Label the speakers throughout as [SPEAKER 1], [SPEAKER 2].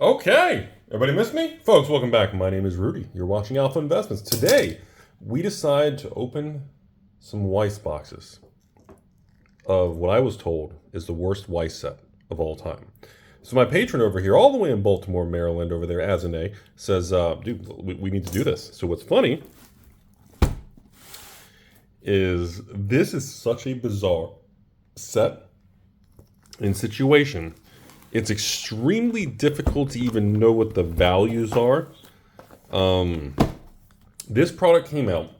[SPEAKER 1] Okay, everybody miss me? Folks, welcome back. My name is Rudy. You're watching Alpha Investments. Today, we decide to open some Weiss boxes of what I was told is the worst Weiss set of all time. So my patron over here, all the way in Baltimore, Maryland, over there, Azane, says, dude, we need to do this. So what's funny is this is such a bizarre set and situation. It's extremely difficult to even know what the values are. This product came out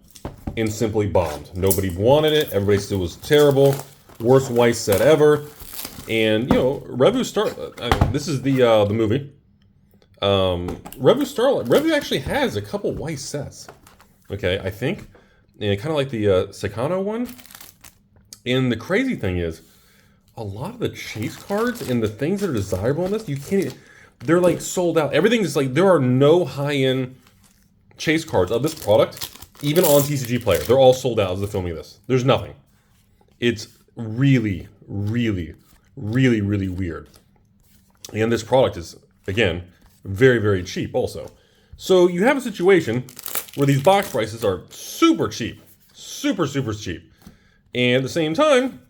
[SPEAKER 1] and simply bombed. Nobody wanted it. Everybody said it was terrible. Worst Weiss set ever. And, you know, this is the movie. Revu actually has a couple Weiss sets. Okay, I think. And kind of like the Sakano one. And the crazy thing is, a lot of the chase cards and the things that are desirable in this, they're like sold out. Everything is like, there are no high-end chase cards of this product, even on TCG Player. They're all sold out as of filming this. There's nothing. It's really, really, really, really weird. And this product is, again, very, very cheap also. So you have a situation where these box prices are super cheap. Super, super cheap. And at the same time,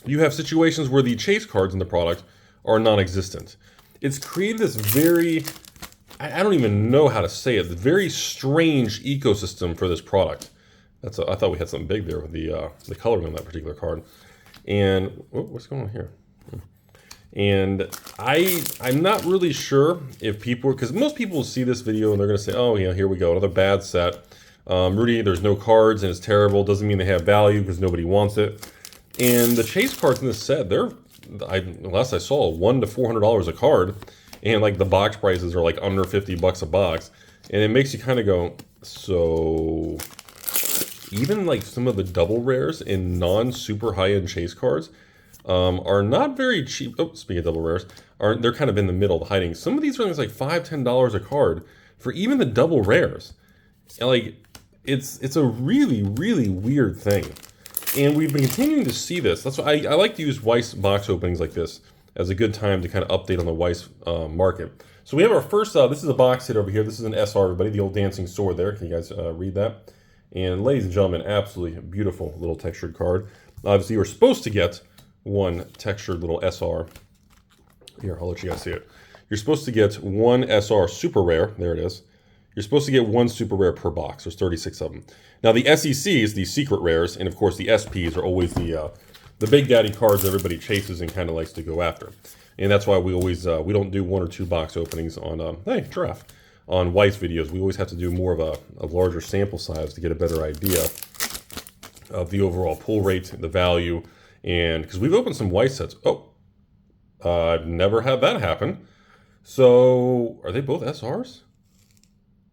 [SPEAKER 1] you have situations where the chase cards in the product are non-existent. It's created this very, I don't even know how to say it, very strange ecosystem for this product. I thought we had something big there with the coloring on that particular card. And, what's going on here? And I'm not really sure if people, because most people will see this video and they're going to say, oh, yeah, here we go, another bad set. Rudy, there's no cards and it's terrible. Doesn't mean they have value because nobody wants it. And the chase cards in this set, last I saw, $100 to $400 a card, and like the box prices are like under $50 a box, and it makes you kind of go, so even like some of the double rares in non-super high-end chase cards are not very cheap. Oh, speaking of double rares, they're kind of in the middle, hiding. Some of these are like $5, $10 a card for even the double rares. And like it's a really, really weird thing. And we've been continuing to see this. That's why I like to use Weiss box openings like this as a good time to kind of update on the Weiss market. So we have our first, this is a box hit over here. This is an SR, everybody, the old dancing sword there. Can you guys read that? And ladies and gentlemen, absolutely beautiful little textured card. Obviously, you're supposed to get one textured little SR. Here, I'll let you guys see it. You're supposed to get one SR super rare. There it is. You're supposed to get one super rare per box. There's 36 of them. Now the SECs, the secret rares, and of course the SPs are always the big daddy cards everybody chases and kind of likes to go after. And that's why we always we don't do 1 or 2 box openings on giraffe on Weiss videos. We always have to do more of a larger sample size to get a better idea of the overall pull rate, the value, and because we've opened some Weiss sets. Oh, I've never had that happen. So are they both SRs?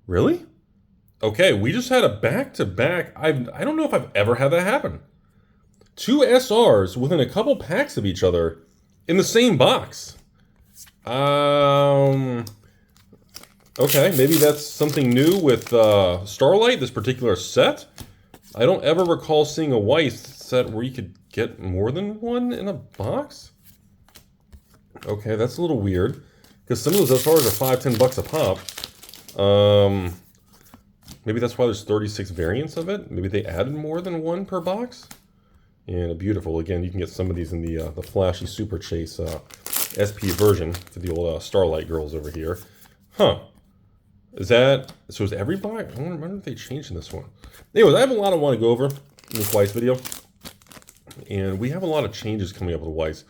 [SPEAKER 1] Really? Okay, we just had a back-to-back. I don't know if I've ever had that happen. 2 SRs within a couple packs of each other in the same box. Okay, maybe that's something new with Starlight, this particular set. I don't ever recall seeing a Weiss set where you could get more than one in a box. Okay, that's a little weird. Because some of those SRs are $5, $10 a pop. Maybe that's why there's 36 variants of it. Maybe they added more than one per box. And beautiful. Again, you can get some of these in the flashy Super Chase SP version for the old Starlight girls over here. Huh. Is every box? I wonder if they changed in this one. Anyways, I have a lot I want to go over in this Weiss video. And we have a lot of changes coming up with Weiss.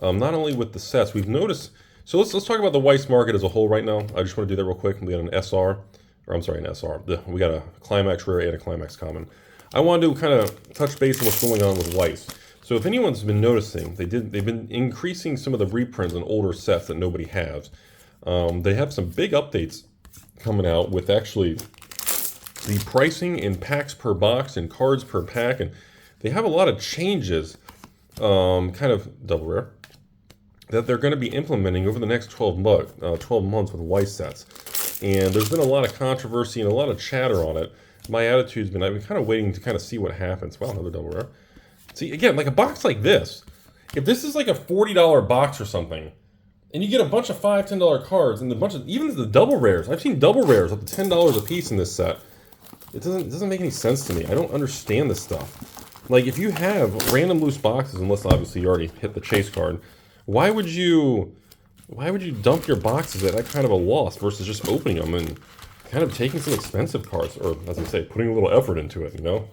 [SPEAKER 1] Not only with the sets, we've noticed. So let's talk about the Weiss market as a whole right now. I just want to do that real quick. We got an SR, or I'm sorry, an SR. We got a Climax Rare and a Climax Common. I wanted to kind of touch base on what's going on with Weiss. So if anyone's been noticing, they've been increasing some of the reprints on older sets that nobody has. They have some big updates coming out with actually the pricing in packs per box and cards per pack, and they have a lot of changes, kind of double rare, that they're going to be implementing over the next 12 months with Weiss sets. And there's been a lot of controversy and a lot of chatter on it. My attitude's been, I've been kind of waiting to kind of see what happens. Wow, another double rare. See, again, like a box like this, if this is like a $40 box or something, And you get a bunch of $5, $10 cards and a bunch of, even the double rares. I've seen double rares up to $10 a piece in this set. It doesn't make any sense to me. I don't understand this stuff. Like, if you have random loose boxes, unless obviously you already hit the chase card, why would you dump your boxes at that kind of a loss versus just opening them and kind of taking some expensive cards, or as I say, putting a little effort into it, you know?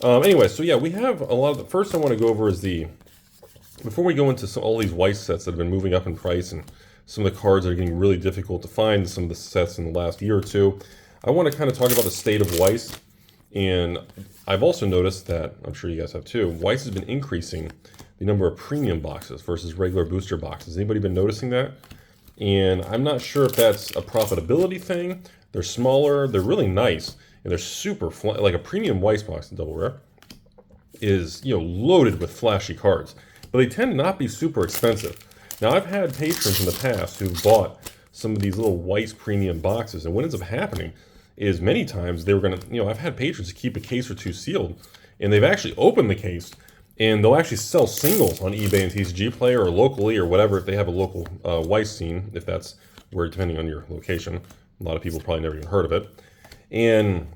[SPEAKER 1] Anyway, so yeah, we have a lot of the first I want to go over is before we go into all these Weiss sets that have been moving up in price and some of the cards that are getting really difficult to find, some of the sets in the last year or two, I want to kind of talk about the state of Weiss. And I've also noticed that, I'm sure you guys have too, Weiss has been increasing the number of premium boxes versus regular booster boxes. Anybody been noticing that? And I'm not sure if that's a profitability thing. They're smaller, they're really nice, and they're super like a premium Weiss box in double rare is, you know, loaded with flashy cards. But they tend to not be super expensive. Now, I've had patrons in the past who've bought some of these little Weiss premium boxes, and what ends up happening is many times they were going to, you know, I've had patrons keep a case or two sealed, and they've actually opened the case, and they'll actually sell singles on eBay and TCG Player or locally or whatever if they have a local Weiss scene, if that's where, depending on your location. A lot of people probably never even heard of it. And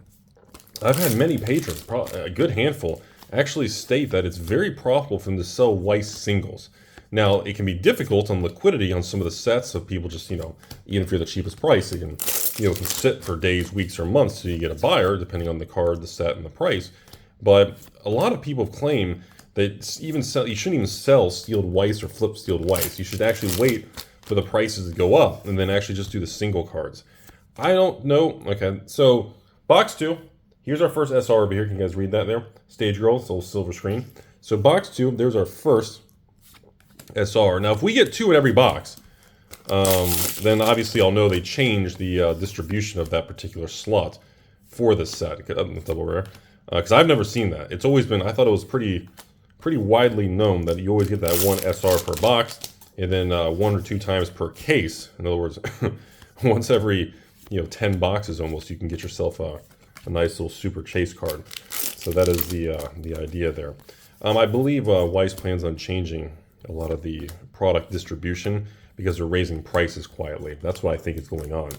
[SPEAKER 1] I've had many patrons, a good handful, actually state that it's very profitable for them to sell Weiss singles. Now, it can be difficult on liquidity on some of the sets, so people just, you know, even if you're the cheapest price, it can, you know, can sit for days, weeks, or months till you get a buyer, depending on the card, the set, and the price. But a lot of people claim that you shouldn't even sell sealed Weiss or flip sealed Weiss. You should actually wait for the prices to go up and then actually just do the single cards. I don't know. Okay, so box 2. Here's our first SR over here. Can you guys read that there? Stage Girl, it's a little silver screen. So box 2, there's our first SR. Now, if we get 2 in every box, then obviously I'll know they changed the distribution of that particular slot for this set, double rare, because I've never seen that. It's always been, I thought it was pretty widely known that you always get that 1 SR per box, and then 1 or 2 times per case. In other words, once every 10 boxes almost, you can get yourself a nice little super chase card. So that is the idea there. I believe Weiss plans on changing a lot of the product distribution because they're raising prices quietly. That's what I think is going on.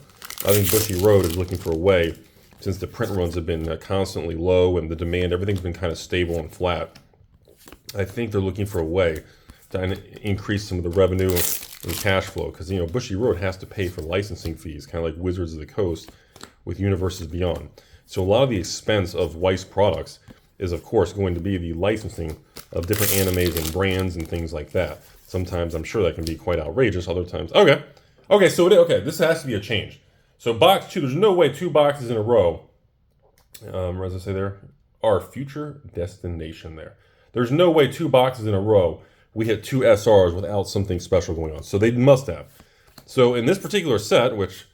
[SPEAKER 1] I think Bushy Road is looking for a way, since the print runs have been constantly low and the demand, everything's been kind of stable and flat. I think they're looking for a way to increase some of the revenue and cash flow, because Bushy Road has to pay for licensing fees, kind of like Wizards of the Coast with Universes Beyond. So a lot of the expense of Weiss products is, of course, going to be the licensing of different animes and brands and things like that. Sometimes I'm sure that can be quite outrageous. Other times, okay, this has to be a change. So box 2, there's no way 2 boxes in a row, as I say there, our future destination there. There's no way 2 boxes in a row we hit 2 SRs without something special going on. So they must have. So in this particular set, which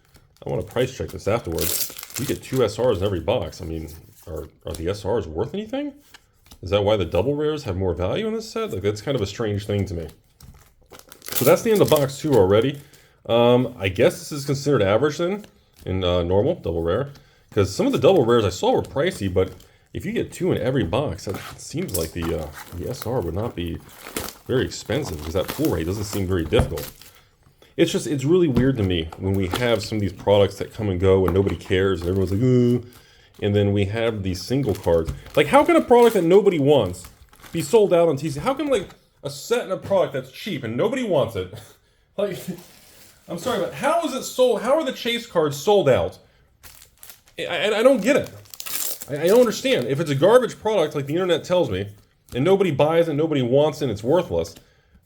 [SPEAKER 1] I want to price check this afterwards, we get 2 SRs in every box. I mean, are the SRs worth anything? Is that why the double rares have more value in this set? Like, that's kind of a strange thing to me. So that's the end of box 2 already. I guess this is considered average then in normal double rare, because some of the double rares I saw were pricey, but if you get 2 in every box, that seems like the SR would not be very expensive, because that pull rate doesn't seem very difficult. It's really weird to me when we have some of these products that come and go and nobody cares and everyone's like, ooh, and then we have these single cards. Like, how can a product that nobody wants be sold out on TC? How can, like, a set and a product that's cheap and nobody wants it, like, I'm sorry, but how is it sold? How are the chase cards sold out? I don't get it. I don't understand. If it's a garbage product like the internet tells me, and nobody buys it, nobody wants it, and it's worthless,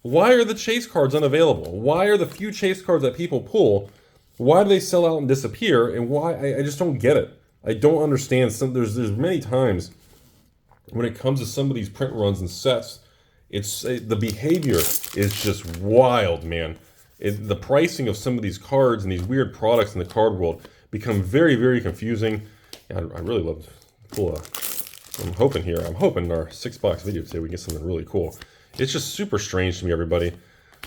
[SPEAKER 1] why are the chase cards unavailable? Why are the few chase cards that people pull, why do they sell out and disappear? And why? I just don't get it. I don't understand. There's many times when it comes to some of these print runs and sets, the behavior is just wild, man. The pricing of some of these cards and these weird products in the card world become very, very confusing. I really love to pull I'm hoping in our 6-box video today we get something really cool. It's just super strange to me, everybody.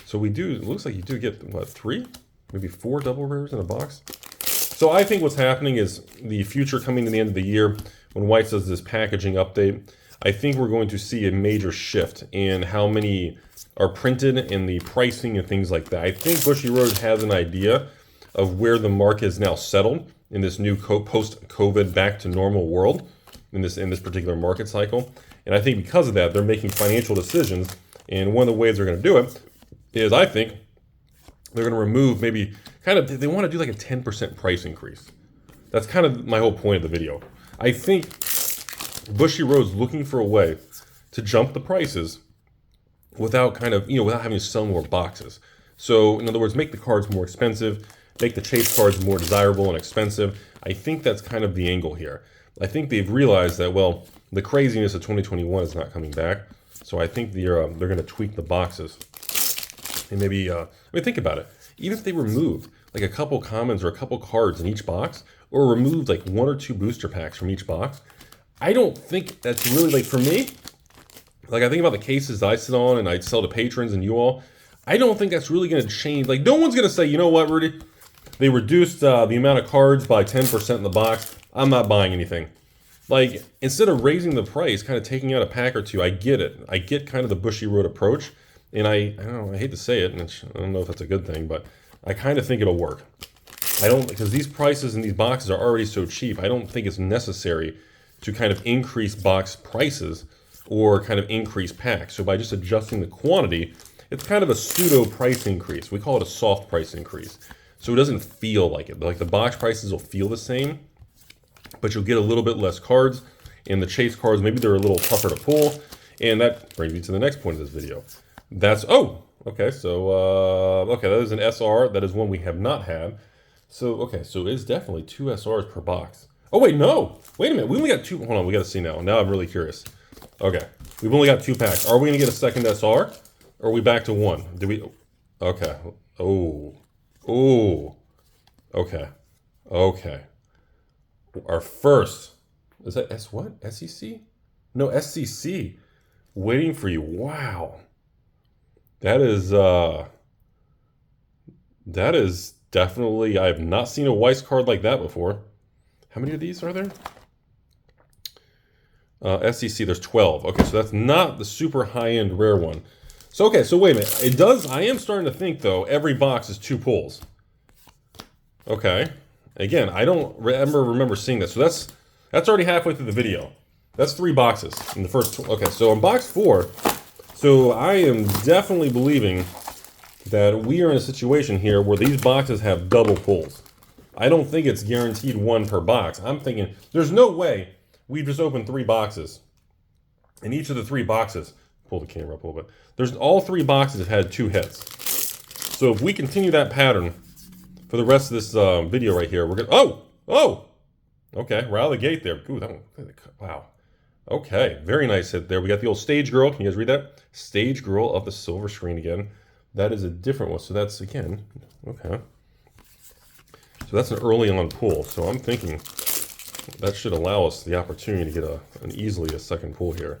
[SPEAKER 1] So it looks like you do get, what, 3? Maybe 4 double rares in a box? So I think what's happening is the future coming to the end of the year, when Weiss does this packaging update, I think we're going to see a major shift in how many are printed and the pricing and things like that. I think Bushy Road has an idea of where the market is now settled in this new post-COVID back to normal world in this particular market cycle. And I think because of that, they're making financial decisions. And one of the ways they're going to do it is, I think, they're going to remove maybe they want to do like a 10% price increase. That's kind of my whole point of the video. I think Bushy Road's looking for a way to jump the prices without without having to sell more boxes. So in other words, make the cards more expensive, make the chase cards more desirable and expensive. I think that's kind of the angle here. I think they've realized that, well, the craziness of 2021 is not coming back. So I think they're going to tweak the boxes. And maybe, think about it. Even if they removed like a couple commons or a couple cards in each box, or removed like 1 or 2 booster packs from each box, I don't think that's really, like, for me, like I think about the cases that I sit on and I sell to patrons and you all, I don't think that's really going to change. Like, no one's going to say, you know what, Rudy? They reduced the amount of cards by 10% in the box. I'm not buying anything. Like, instead of raising the price, kind of taking out a pack or two, I get it. I get kind of the Bushy Road approach. And I don't know, I hate to say it, and I don't know if that's a good thing, but I kind of think it'll work. Because these prices and these boxes are already so cheap, I don't think it's necessary to kind of increase box prices or kind of increase packs. So by just adjusting the quantity, it's kind of a pseudo price increase. We call it a soft price increase. So it doesn't feel like it. Like the box prices will feel the same, but you'll get a little bit less cards. And the chase cards, maybe they're a little tougher to pull. And that brings me to the next point of this video. Okay, that is an SR. That is one we have not had. So it's definitely 2 SRs per box. Oh, wait, no. Wait a minute. We only got 2. Hold on, we got to see now. Now I'm really curious. Okay, we've only got 2 packs. Are we going to get a second SR? Or are we back to 1? Okay. Okay. Our first, is that SEC? No, SCC. Waiting for you. Wow. That is definitely, I have not seen a Weiss card like that before. How many of these are there? SEC, there's 12. Okay, so that's not the super high-end rare one. So, okay, so wait a minute. I am starting to think, though, every box is 2 pulls. Okay. Again, I don't remember seeing that. So that's already halfway through the video. That's 3 boxes in the first. Okay, so on box 4, so I am definitely believing that we are in a situation here where these boxes have double pulls. I don't think it's guaranteed 1 per box. I'm thinking there's no way we've just opened 3 boxes. And each of the 3 boxes, pull the camera up a little bit, all 3 boxes have had 2 hits. So if we continue that pattern for the rest of this video right here, we're gonna, okay, right out of the gate there. Ooh, that one, wow. Okay, very nice hit there. We got the old Stage Girl. Can you guys read that? Stage Girl of the silver screen again. That is a different one. So that's, again, okay. So that's an early on pull. So I'm thinking that should allow us the opportunity to get easily a second pull here.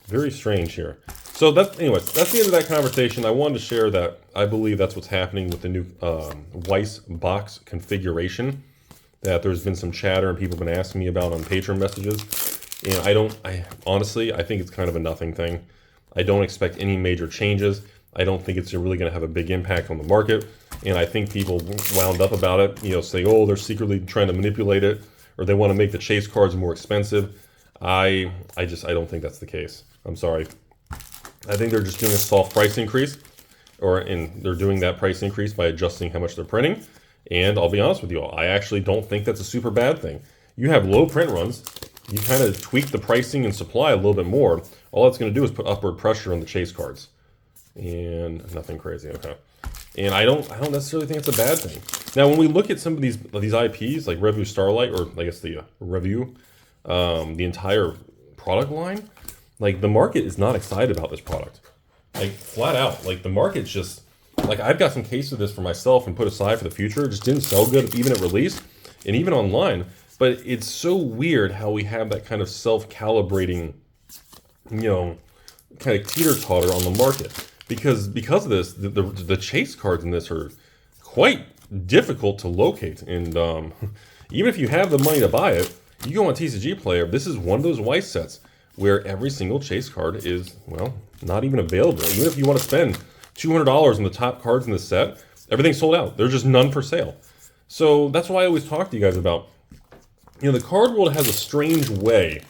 [SPEAKER 1] Very strange here. So anyways, that's the end of that conversation. I wanted to share that I believe that's what's happening with the new Weiss box configuration. That there's been some chatter and people have been asking me about on Patreon messages. And I honestly think it's kind of a nothing thing. I don't expect any major changes. I don't think it's really going to have a big impact on the market. And I think people wound up about it, saying, oh, they're secretly trying to manipulate it, or they want to make the chase cards more expensive. I don't think that's the case. I'm sorry. I think they're just doing a soft price increase, and they're doing that price increase by adjusting how much they're printing. And I'll be honest with you all, I actually don't think that's a super bad thing. You have low print runs, you kind of tweak the pricing and supply a little bit more. All that's going to do is put upward pressure on the chase cards. And nothing crazy, okay. And I don't necessarily think it's a bad thing. Now, when we look at some of these IPs, like Revue Starlight, or I guess the Revue, the entire product line, like the market is not excited about this product. Like flat out, like the market's just, like I've got some cases of this for myself and put aside for the future. It just didn't sell good even at release and even online. But it's so weird how we have that kind of self-calibrating, kind of teeter-totter on the market. Because of this, the chase cards in this are quite difficult to locate. And even if you have the money to buy it, You go on TCG Player, this is one of those Weiss sets where every single chase card is, well, not even available. Even if you want to spend $200 on the top cards in the set, everything's sold out. There's just none for sale. So that's why I always talk to you guys about, you know, the card world has a strange way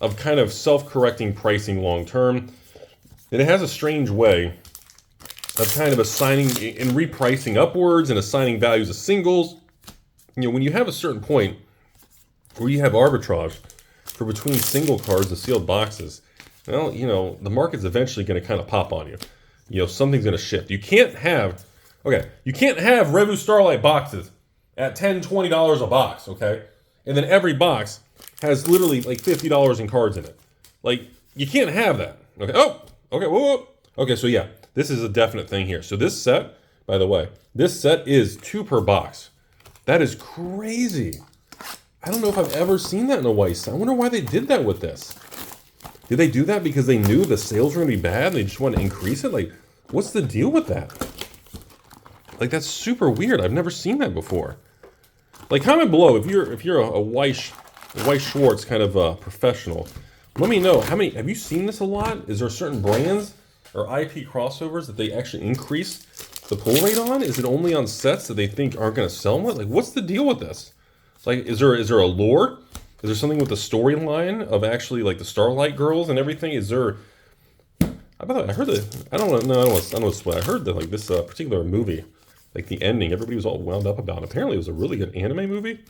[SPEAKER 1] of kind of self-correcting pricing long-term. And it has a strange way of kind of assigning and repricing upwards and assigning values of singles. You know, when you have a certain point where you have arbitrage for between single cards and sealed boxes, well, you know, the market's eventually going to kind of pop on you. You know, something's going to shift. You can't have, you can't have Revu Starlight boxes at $10, $20 a box, okay? And then every box has literally like $50 in cards in it. Like, you can't have that. Okay, whoa. Okay, so yeah, this is a definite thing here. So this set, by the way, this set is 2 per box. That is crazy. I don't know if I've ever seen that in a Weiss. I wonder why they did that with this. Did they do that because they knew the sales were going to be bad and they just want to increase it? Like, what's the deal with that? Like, that's super weird. I've never seen that before. Like, comment below if you're a Weiss Schwarz kind of professional. Let me know, how many, have you seen this a lot? Is there certain brands or IP crossovers that they actually increase the pull rate on? Is it only on sets that they think aren't going to sell much? Like, what's the deal with this? Like, is there a lore? Is there something with the storyline of actually like the Starlight girls and everything? Is there? I heard that. I don't know what I heard that like this particular movie, like the ending, everybody was all wound up about. Apparently, it was a really good anime movie.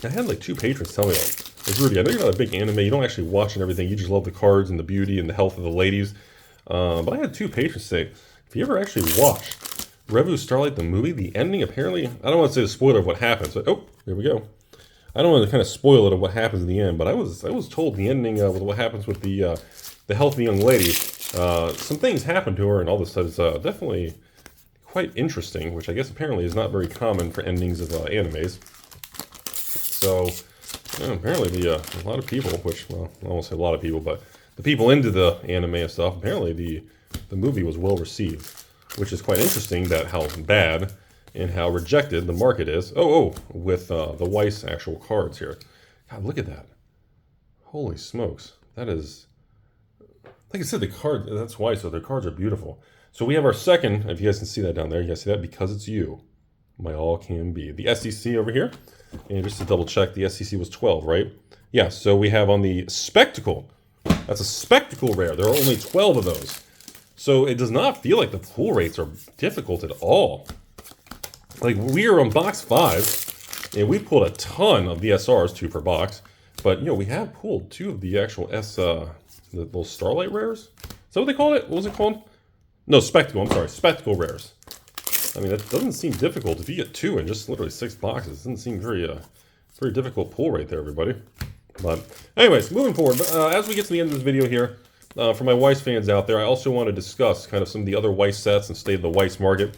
[SPEAKER 1] I had like 2 patrons tell me that. Like, Rudy, I know you're not a big anime. You don't actually watch and everything. You just love the cards and the beauty and the health of the ladies. But I had 2 patrons say, if you ever actually watched Revu Starlight the movie, the ending apparently, I don't want to say the spoiler of what happens, but oh, here we go. I don't want to kind of spoil it of what happens in the end, but I was told the ending with what happens with the healthy young lady. Some things happen to her, and all this stuff is definitely quite interesting, which I guess apparently is not very common for endings of animes. So yeah, apparently a lot of people, which, well, I won't say a lot of people, but the people into the anime and stuff, apparently the movie was well received, which is quite interesting that how bad and how rejected the market is. With the Weiss actual cards here. God, look at that. Holy smokes. That is, like I said, the card, that's Weiss, so their cards are beautiful. So we have our second, if you guys can see that down there, you guys see that? Because it's you, my all can be. The SEC over here, and just to double check, the SEC was 12, right? Yeah, so we have on the Spectacle, that's a Spectacle rare. There are only 12 of those. So it does not feel like the pull rates are difficult at all. Like, we are on box 5, and we pulled a ton of the SRs, 2 per box. But, you know, we have pulled 2 of the actual those Starlight rares? Is that what they called it? What was it called? No, Spectacle, I'm sorry, Spectacle rares. I mean, that doesn't seem difficult. If you get 2 in just literally 6 boxes, it doesn't seem very difficult pull rate there, everybody. But anyways, moving forward, as we get to the end of this video here, for my Weiss fans out there, I also want to discuss kind of some of the other Weiss sets and state of the Weiss market.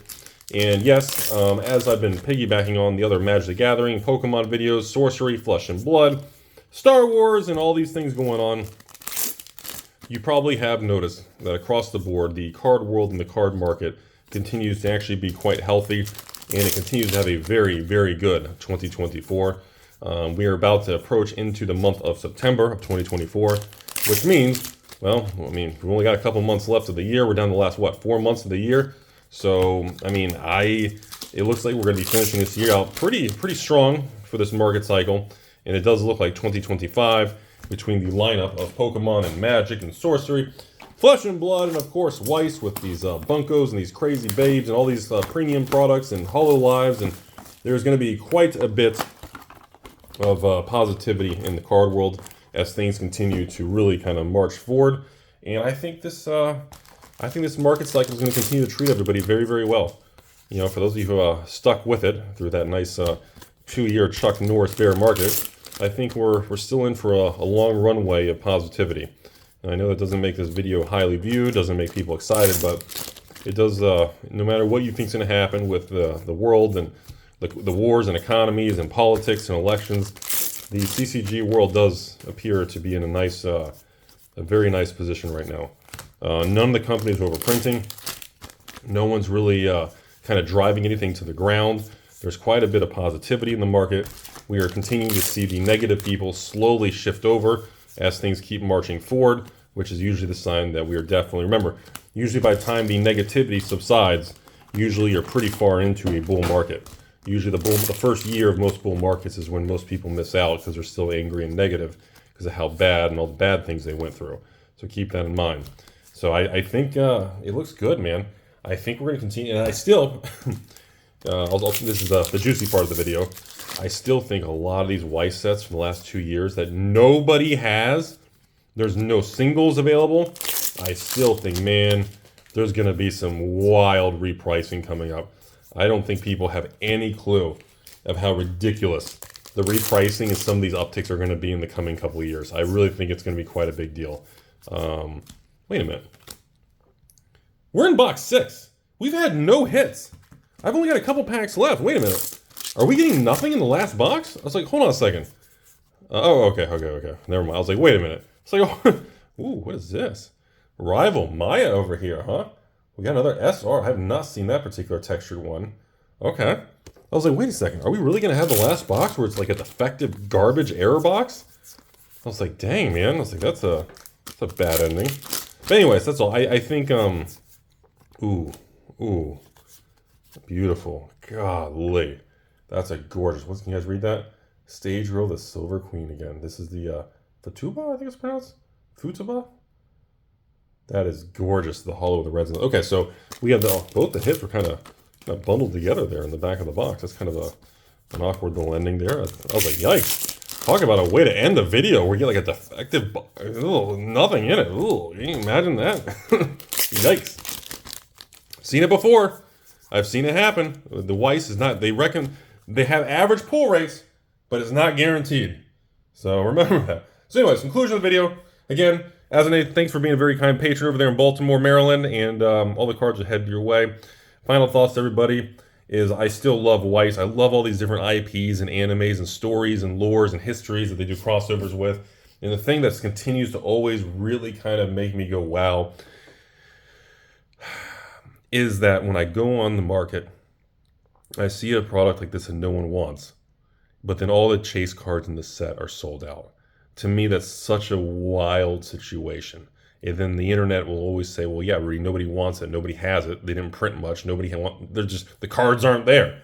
[SPEAKER 1] And yes, as I've been piggybacking on the other Magic the Gathering, Pokemon videos, Sorcery, Flesh and Blood, Star Wars, and all these things going on, you probably have noticed that across the board, the card world and the card market continues to actually be quite healthy, and it continues to have a very, very good 2024. We are about to approach into the month of September of 2024, which means, well, I mean, we've only got a couple months left of the year. We're down to the last, 4 months of the year. So, I mean, it looks like we're going to be finishing this year out pretty strong for this market cycle. And it does look like 2025, between the lineup of Pokemon and Magic and Sorcery, Flesh and Blood, and of course Weiss with these Bunkos and these crazy babes and all these premium products and Hololives. And there's going to be quite a bit of positivity in the card world as things continue to really kind of march forward. And I think this market cycle is going to continue to treat everybody very, very well. You know, for those of you who stuck with it through that nice 2-year Chuck Norris bear market, I think we're still in for a long runway of positivity. And I know that doesn't make this video highly viewed, doesn't make people excited, but it does, no matter what you think is going to happen with the world and the wars and economies and politics and elections, the CCG world does appear to be in a very nice position right now. None of the companies are overprinting. No one's really kind of driving anything to the ground. There's quite a bit of positivity in the market. We are continuing to see the negative people slowly shift over as things keep marching forward, which is usually the sign that we are definitely, remember, usually by the time the negativity subsides, usually you're pretty far into a bull market. Usually the first year of most bull markets is when most people miss out because they're still angry and negative because of how bad and all the bad things they went through. So keep that in mind. So I think it looks good, man. I think we're going to continue. And I still, this is the juicy part of the video. I still think a lot of these Weiss sets from the last 2 years that nobody has, there's no singles available. I still think, man, there's going to be some wild repricing coming up. I don't think people have any clue of how ridiculous the repricing and some of these upticks are going to be in the coming couple of years. I really think it's going to be quite a big deal. Wait a minute. We're in box 6. We've had no hits. I've only got a couple packs left. Wait a minute. Are we getting nothing in the last box? I was like, hold on a second. Okay. Never mind. I was like, wait a minute. It's like, oh, ooh, what is this? Rival Maya over here, huh? We got another SR. I have not seen that particular textured one. Okay. I was like, wait a second. Are we really going to have the last box where it's like a defective garbage error box? I was like, dang, man. I was like, that's a bad ending. But anyways, that's all. I think, ooh. Beautiful. Golly. That's a gorgeous. Can you guys read that? Stage Row, the Silver Queen again. This is the Fatuba, I think it's pronounced. Futuba? That is gorgeous. The hollow with the reds. Okay, so we have both the hits were kind of bundled together there in the back of the box. That's kind of an awkward little ending there. I was like, yikes. Talk about a way to end a video where you get like a defective, nothing in it. Ooh, can you imagine that? Yikes. Seen it before. I've seen it happen. The Weiss is not, they reckon they have average pull rates, but it's not guaranteed. So remember that. So anyways, conclusion of the video. Again, as an aide, thanks for being a very kind patron over there in Baltimore, Maryland, and all the cards are headed your way. Final thoughts to everybody is I still love Weiss. I love all these different IPs and animes and stories and lores and histories that they do crossovers with. And the thing that continues to always really kind of make me go, wow, is that when I go on the market, I see a product like this and no one wants, but then all the chase cards in the set are sold out. To me, that's such a wild situation. And then the internet will always say, well, yeah, Rudy, nobody wants it. Nobody has it. They didn't print much. The cards aren't there.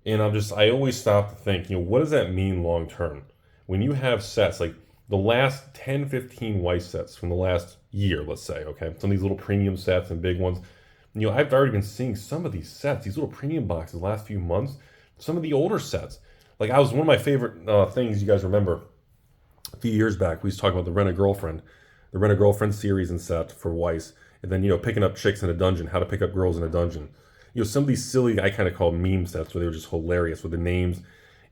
[SPEAKER 1] And I always stop to think, what does that mean long term? When you have sets, like the last 10, 15 Weiss sets from the last year, let's say, okay? Some of these little premium sets and big ones. I've already been seeing some of these sets, these little premium boxes the last few months, some of the older sets. Like one of my favorite things, you guys remember, a few years back, we was talking about the Rent-A-Girlfriend series and set for Weiss, and then, picking up chicks in a dungeon, how to pick up girls in a dungeon. Some of these silly, I kind of call meme sets where they were just hilarious with the names.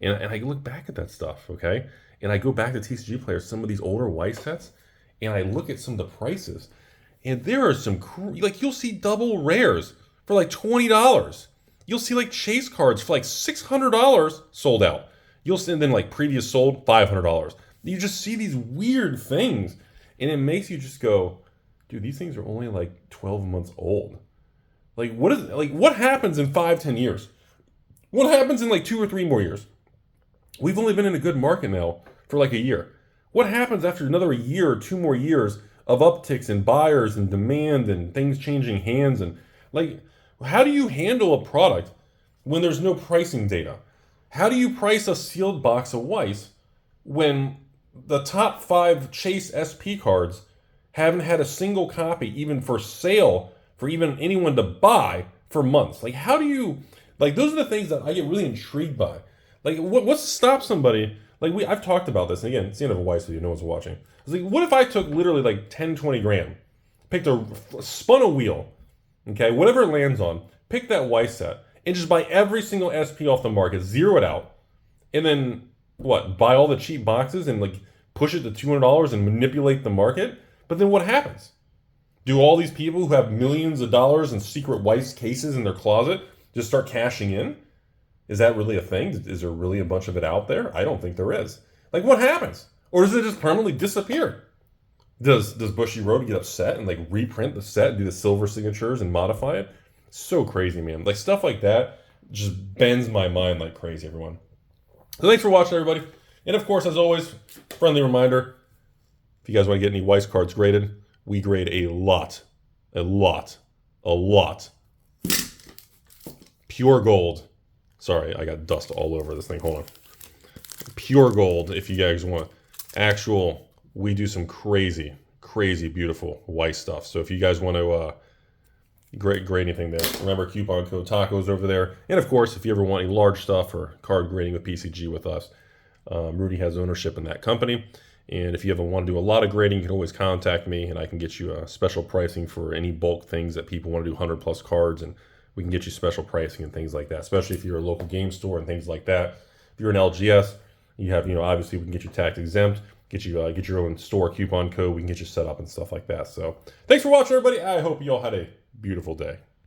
[SPEAKER 1] And I look back at that stuff, okay? And I go back to TCG Players, some of these older Weiss sets, and I look at some of the prices. And there are some, you'll see double rares for like $20. You'll see like chase cards for like $600 sold out. You'll see, and then like previous sold, $500. You just see these weird things. And it makes you just go, dude, these things are only like 12 months old. What happens in 5-10 years? What happens in like 2 or 3 more years? We've only been in a good market now for like a year. What happens after another year or 2 more years of upticks in buyers and demand and things changing hands? And how do you handle a product when there's no pricing data? How do you price a sealed box of Weiss when the top 5 Chase SP cards haven't had a single copy even for sale for even anyone to buy for months? How do you, those are the things that I get really intrigued by. What's to stop somebody? I've talked about this, and again, it's the end of a Weiss video, no one's watching. I was like, what if I took literally 10, 20 grand, spun a wheel, okay, whatever it lands on, pick that Weiss set, and just buy every single SP off the market, zero it out, and then, buy all the cheap boxes and push it to $200 and manipulate the market? But then what happens? Do all these people who have millions of dollars in secret Weiss cases in their closet just start cashing in? Is that really a thing? Is there really a bunch of it out there? I don't think there is. What happens? Or does it just permanently disappear? Does Bushiroad get upset and reprint the set, do the silver signatures and modify it? So crazy, man. Stuff like that just bends my mind like crazy, everyone. So thanks for watching, everybody. And of course, as always, friendly reminder, if you guys want to get any Weiss cards graded, we grade a lot. A lot. A lot. Pure gold. Sorry, I got dust all over this thing. Hold on. Pure gold, if you guys want. Actual, we do some crazy, crazy beautiful Weiss stuff. So if you guys want to grade anything there, remember coupon code tacos over there. And of course, if you ever want any large stuff or card grading with PCG with us, Rudy has ownership in that company. And if you ever want to do a lot of grading, you can always contact me and I can get you special pricing for any bulk things that people want to do 100+ cards, and we can get you special pricing and things like that, especially if you're a local game store and things like that. If you're an LGS, you have, obviously we can get you tax exempt, get your own store coupon code, we can get you set up and stuff like that. So thanks for watching, everybody. I hope you all had a beautiful day.